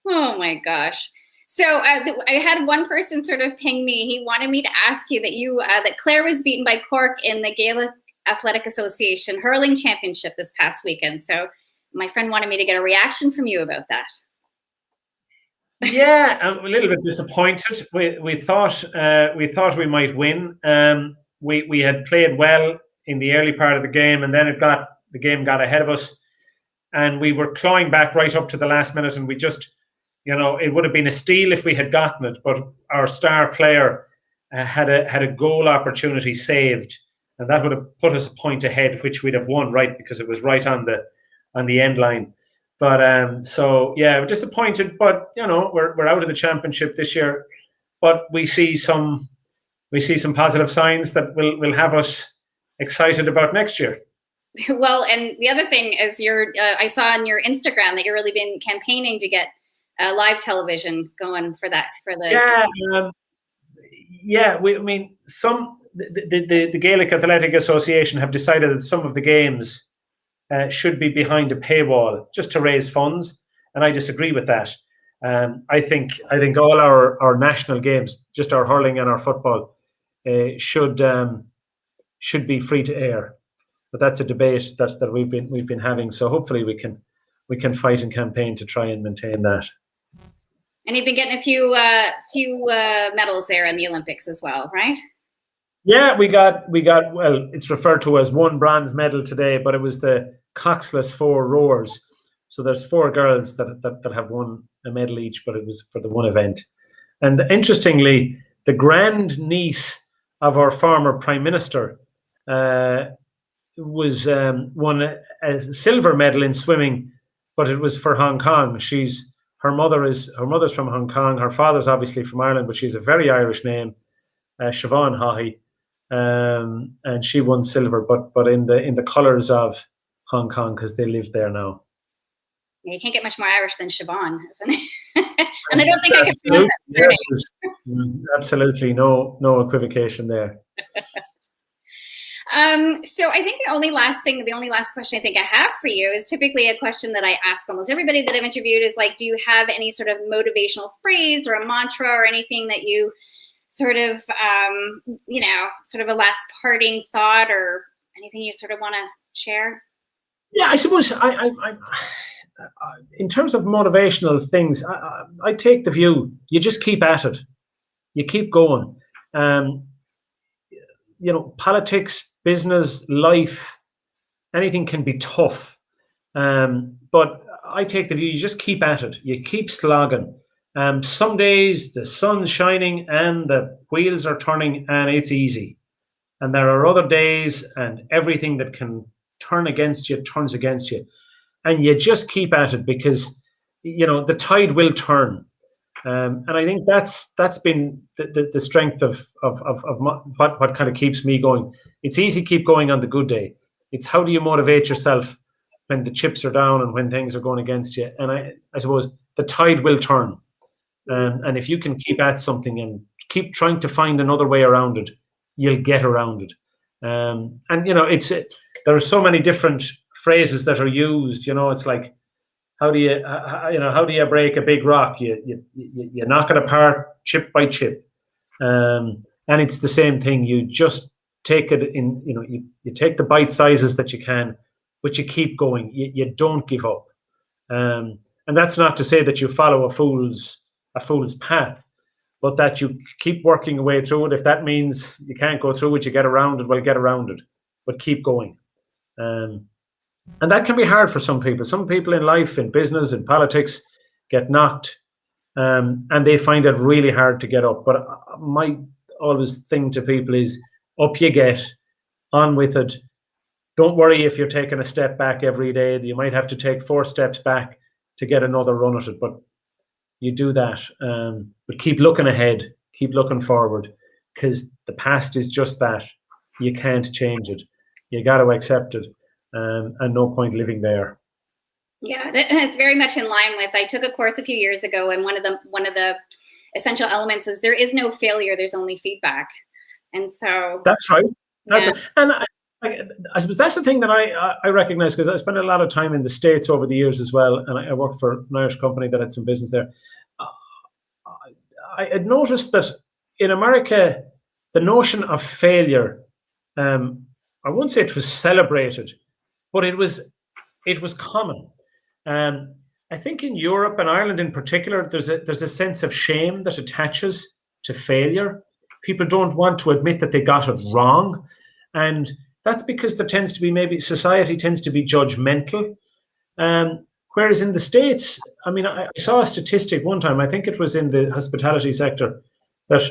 Speaker 1: Oh my gosh. So I had one person sort of ping me. He wanted me to ask you that Clare was beaten by Cork in the Gaelic Athletic Association hurling championship this past weekend. So my friend wanted me to get a reaction from you about that.
Speaker 2: Yeah, I'm a little bit disappointed. We thought we might win. We had played well in the early part of the game, and then the game got ahead of us, and we were clawing back right up to the last minute, and we just. It would have been a steal if we had gotten it, but our star player had a goal opportunity saved, and that would have put us a point ahead, which we'd have won, right, because it was right on the end line. But so yeah, we're disappointed. But we're out of the championship this year. But we see some positive signs that will have us excited about next year.
Speaker 1: Well, and the other thing is I saw on your Instagram that you've really been campaigning to get live television going for that.
Speaker 2: The Gaelic Athletic Association have decided that some of the games should be behind a paywall just to raise funds, and I disagree with that. I think all our national games, just our hurling and our football, should be free to air. But that's a debate that we've been having. So hopefully we can fight and campaign to try and maintain that.
Speaker 1: And you've been getting a few medals there in the Olympics as well, right?
Speaker 2: Yeah, we got. Well, it's referred to as one bronze medal today, but it was the coxless 4 rowers. So there's 4 girls that have won a medal each, but it was for the one event. And interestingly, the grand niece of our former Prime Minister was won a silver medal in swimming, but it was for Hong Kong. Her mother's from Hong Kong. Her father's obviously from Ireland, but she's a very Irish name, Siobhan Haughey, and she won silver, but in the colours of Hong Kong because they live there now.
Speaker 1: You can't get much more Irish than Siobhan, isn't it? And I don't think I can pronounce that surname.
Speaker 2: Absolutely no equivocation there.
Speaker 1: So I think the only last question I think I have for you is typically a question that I ask almost everybody that I've interviewed is like, do you have any sort of motivational phrase or a mantra or anything that you sort of, sort of a last parting thought or anything you sort of want to share?
Speaker 2: Yeah, I suppose I in terms of motivational things, I take the view, you just keep at it. You keep going. Politics, business, life, anything can be tough. But I take the view, you just keep at it. You keep slogging. Some days the sun's shining and the wheels are turning and it's easy. And there are other days and everything that can turn against you turns against you. And you just keep at it because, the tide will turn. And I think that's been the strength of what kind of keeps me going. It's easy to keep going on the good day. It's how do you motivate yourself when the chips are down and when things are going against you. And I suppose the tide will turn. And if you can keep at something and keep trying to find another way around it, you'll get around it. There are so many different phrases that are used. It's like, how do you break a big rock? You knock it apart chip by chip, and it's the same thing. You just take it in. You take the bite sizes that you can, but you keep going. You don't give up, and that's not to say that you follow a fool's path, but that you keep working your way through it. If that means you can't go through it, you get around it. Well, get around it, but keep going. And that can be hard for some people. Some people in life, in business, in politics, get knocked, and they find it really hard to get up. But my always thing to people is, up you get, on with it. Don't worry if you're taking a step back every day. You might have to take 4 steps back to get another run at it, but you do that. But keep looking ahead, keep looking forward, because the past is just that. You can't change it. You got to accept it. And no point living there.
Speaker 1: Yeah, that's very much in line with. I took a course a few years ago, and one of the essential elements is there is no failure. There's only feedback, and so
Speaker 2: that's right. That's it. And I suppose that's the thing that I recognize because I spent a lot of time in the States over the years as well, and I worked for an Irish company that had some business there. I had noticed that in America, the notion of failure, I won't say it was celebrated, but it was common. I think in Europe and Ireland in particular, there's a sense of shame that attaches to failure. People don't want to admit that they got it wrong, and that's because there tends to be society tends to be judgmental. Whereas in the States, I saw a statistic one time. I think it was in the hospitality sector that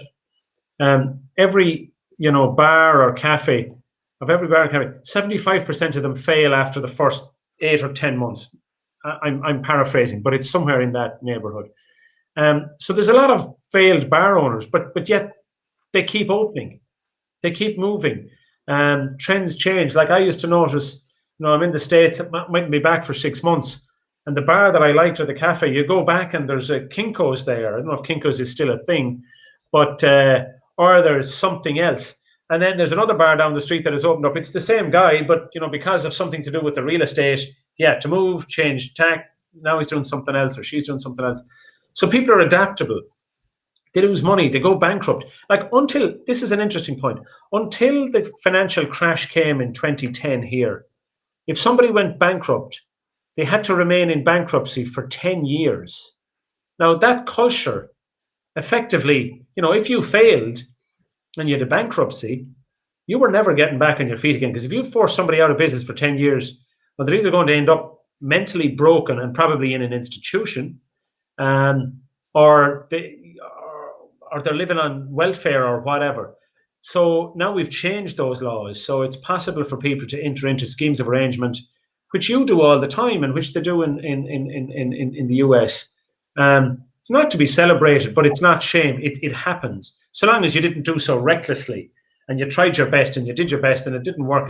Speaker 2: every bar or cafe. Of every bar and cafe, 75% of them fail after the first 8 or 10 months. I'm paraphrasing, but it's somewhere in that neighbourhood. So there's a lot of failed bar owners, but yet they keep opening, they keep moving. Trends change. Like I used to notice, I'm in the States, might be back for 6 months, and the bar that I liked or the cafe, you go back and there's a Kinko's there. I don't know if Kinko's is still a thing, but or there's something else. And then there's another bar down the street that has opened up. It's the same guy, but because of something to do with the real estate, he had to move, change tack. Now he's doing something else or she's doing something else. So people are adaptable. They lose money, they go bankrupt. Like until, this is an interesting point, until the financial crash came in 2010 here, if somebody went bankrupt, they had to remain in bankruptcy for 10 years. Now that culture, effectively, if you failed and you had a bankruptcy, you were never getting back on your feet again. Because if you force somebody out of business for 10 years, well, they're either going to end up mentally broken and probably in an institution, or they're living on welfare or whatever. So now we've changed those laws. So it's possible for people to enter into schemes of arrangement, which you do all the time and which they do in the US. It's not to be celebrated, but it's not shame. It happens. So long as you didn't do so recklessly and you tried your best and you did your best and it didn't work.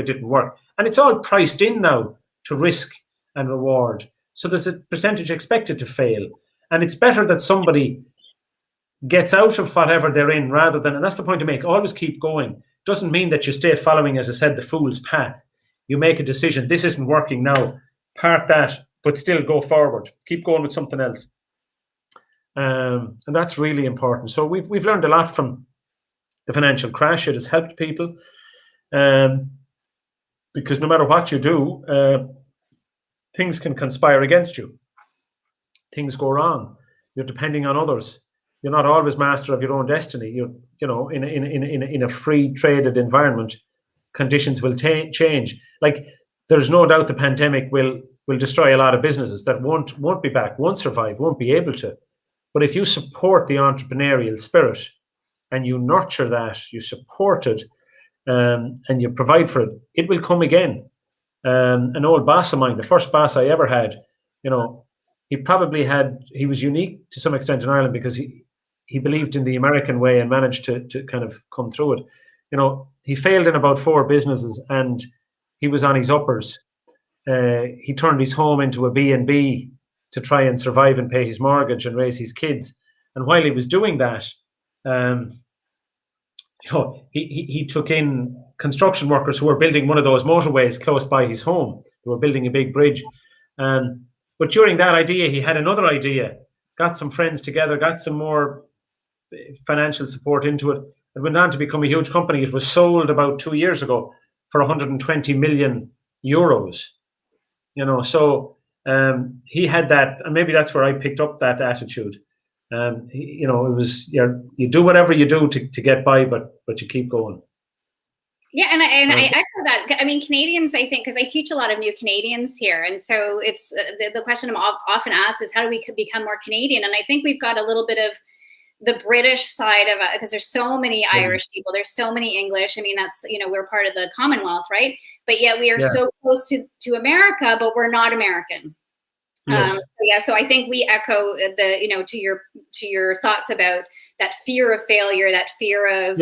Speaker 2: And it's all priced in now to risk and reward. So there's a percentage expected to fail. And it's better that somebody gets out of whatever they're in rather than, and that's the point to make, always keep going. Doesn't mean that you stay following, as I said, the fool's path. You make a decision, this isn't working now, park that, but still go forward. Keep going with something else. And that's really important. So we've learned a lot from the financial crash. It has helped people because no matter what you do, things can conspire against you. Things go wrong. You're depending on others. You're not always master of your own destiny. In a free traded environment, conditions will change. Like there's no doubt the pandemic will destroy a lot of businesses that won't be back, won't survive, won't be able to. But if you support the entrepreneurial spirit and you nurture that, you support it, and you provide for it, it will come again. An old boss of mine, the first boss I ever had, he was unique to some extent in Ireland because he believed in the American way and managed to kind of come through it. He failed in about 4 businesses and he was on his uppers. He turned his home into a B&B to try and survive and pay his mortgage and raise his kids. And while he was doing that, he took in construction workers who were building one of those motorways close by his home. They were building a big bridge. But during that idea, he had another idea, got some friends together, got some more financial support into it. It went on to become a huge company. It was sold about 2 years ago for 120 million euros. So he had that, and maybe that's where I picked up that attitude. It was you do whatever you do to get by, but you keep going.
Speaker 1: Yeah, and I echo that. I mean, Canadians, I think, because I teach a lot of new Canadians here, and so it's the question I'm often asked is how do we become more Canadian? And I think we've got a little bit of the British side of it because there's so many Irish people, there's so many English. I mean, that's we're part of the Commonwealth, right? But yet we are so close to America, but we're not American. Yes. So I think we echo the to your thoughts about that fear of failure, that fear of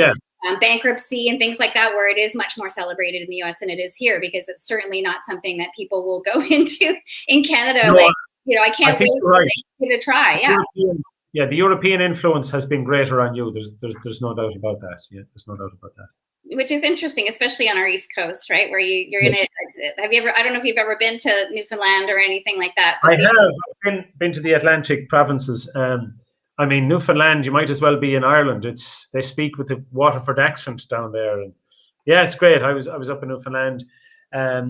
Speaker 1: bankruptcy and things like that, where it is much more celebrated in the US than it is here, because it's certainly not something that people will go into in Canada. No, I can't wait to try.
Speaker 2: Yeah. The European influence has been greater on you. There's no doubt about that. Yeah, there's no doubt about that.
Speaker 1: Which is interesting, especially on our East Coast, right? Where you're in it. Have you ever? I don't know if you've ever been to Newfoundland or anything like that.
Speaker 2: I have. I've been to the Atlantic provinces. I mean, Newfoundland, you might as well be in Ireland. They speak with the Waterford accent down there, and yeah, it's great. I was up in Newfoundland,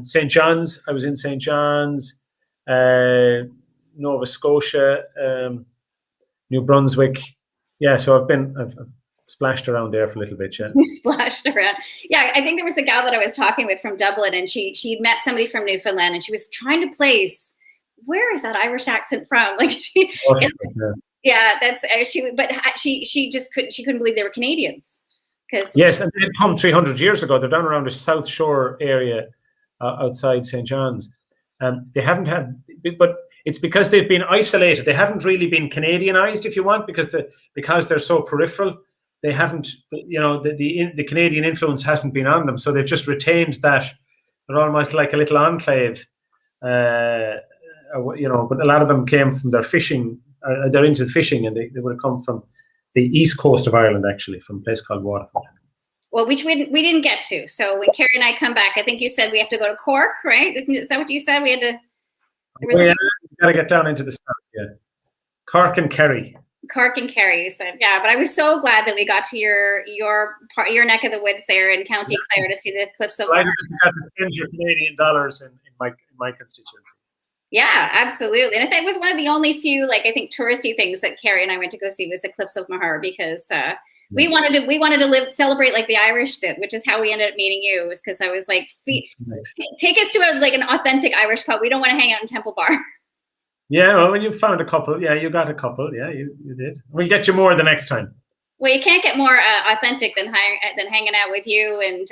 Speaker 2: St. John's. I was in St. John's, Nova Scotia, New Brunswick. Yeah, so I've splashed around there for a little bit. Yeah,
Speaker 1: splashed around. Yeah, I think there was a gal that I was talking with from Dublin, and she'd met somebody from Newfoundland, and she was trying to place where is that Irish accent from? Like that's she just couldn't believe they were Canadians.
Speaker 2: Yes, and they'd come 300 years ago. They're down around the South Shore area outside St. John's. They haven't had, but it's because they've been isolated. They haven't really been Canadianized, if you want, because they're so peripheral. They haven't, the Canadian influence hasn't been on them, so they've just retained that. They're almost like a little enclave, but a lot of them came from their fishing. They're into fishing, and they would have come from the east coast of Ireland, actually, from a place called Waterford.
Speaker 1: Well, which we didn't get to. So when Carrie and I come back, I think you said we have to go to Cork, right? Is that what you said? We had to.
Speaker 2: We got to get down into the south, yeah. Cork and Kerry.
Speaker 1: Cork and Kerry, you said, yeah. But I was so glad that we got to your neck of the woods there in County Clare to see the cliffs of.
Speaker 2: I got to spend your Canadian dollars in my constituency.
Speaker 1: Yeah, absolutely. And I think it was one of the only few, touristy things that Carrie and I went to go see was the cliffs of Moher, because we wanted to celebrate like the Irish did, which is how we ended up meeting you. It was because I was like, take us to an authentic Irish pub. We don't want to hang out in Temple Bar.
Speaker 2: Yeah, well, you found a couple. Yeah, you got a couple. Yeah, you did. We'll get you more the next time.
Speaker 1: Well, you can't get more authentic than hanging out with you and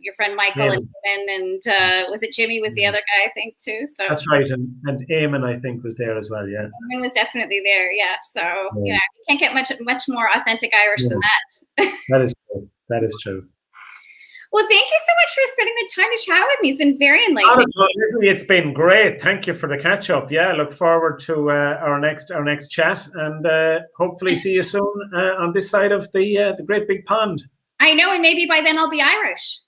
Speaker 1: your friend Michael and was it Jimmy was the other guy, I think, too. So
Speaker 2: that's right, and Eamon, I think, was there as well. Yeah,
Speaker 1: Eamon was definitely there. Yeah, so you can't get much more authentic Irish than that.
Speaker 2: That is true. That is true.
Speaker 1: Well, thank you so much for spending the time to chat with me. It's been very enlightening.
Speaker 2: It's been great. Thank you for the catch up. Yeah, I look forward to our next chat, and hopefully see you soon on this side of the great big pond.
Speaker 1: I know, and maybe by then I'll be Irish.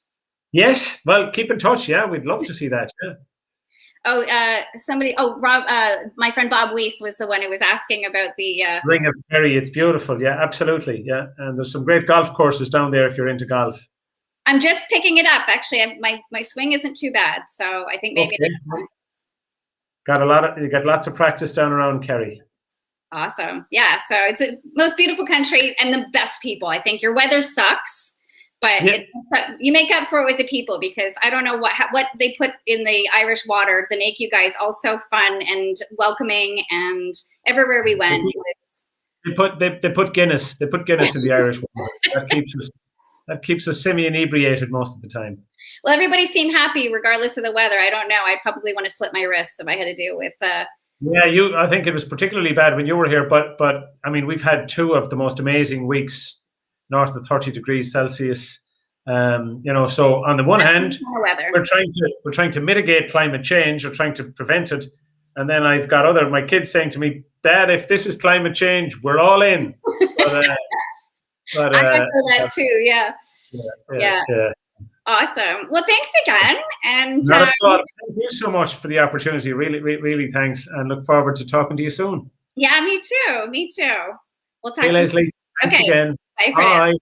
Speaker 2: Yes, well, keep in touch. Yeah, we'd love to see that. Yeah.
Speaker 1: Rob, my friend Bob Weiss was the one who was asking about the
Speaker 2: Ring of Kerry. It's beautiful. Yeah, absolutely. Yeah, and there's some great golf courses down there if you're into golf.
Speaker 1: I'm just picking it up. Actually, my swing isn't too bad, so I think maybe
Speaker 2: you got lots of practice down around Kerry.
Speaker 1: Awesome. Yeah, so it's a most beautiful country and the best people. I think your weather sucks, but you make up for it with the people, because I don't know what they put in the Irish water to make you guys all so fun and welcoming, and everywhere we went.
Speaker 2: They put Guinness. They put Guinness in the Irish water. That keeps us semi-inebriated most of the time.
Speaker 1: Well, everybody seemed happy regardless of the weather. I don't know. I'd probably want to slit my wrist if I had to deal with.
Speaker 2: Yeah, I think it was particularly bad when you were here. But I mean, we've had two of the most amazing weeks north of 30 degrees Celsius. So on the one hand, we're trying to mitigate climate change, or trying to prevent it, and then I've got my kids saying to me, "Dad, if this is climate change, we're all in." But,
Speaker 1: I went through that too. Yeah. Awesome. Well, thanks again. And
Speaker 2: thank you so much for the opportunity. Really, really thanks, and look forward to talking to you soon.
Speaker 1: Yeah, me too. We'll talk.
Speaker 2: Hey, Leslie. Thanks again.
Speaker 1: Bye.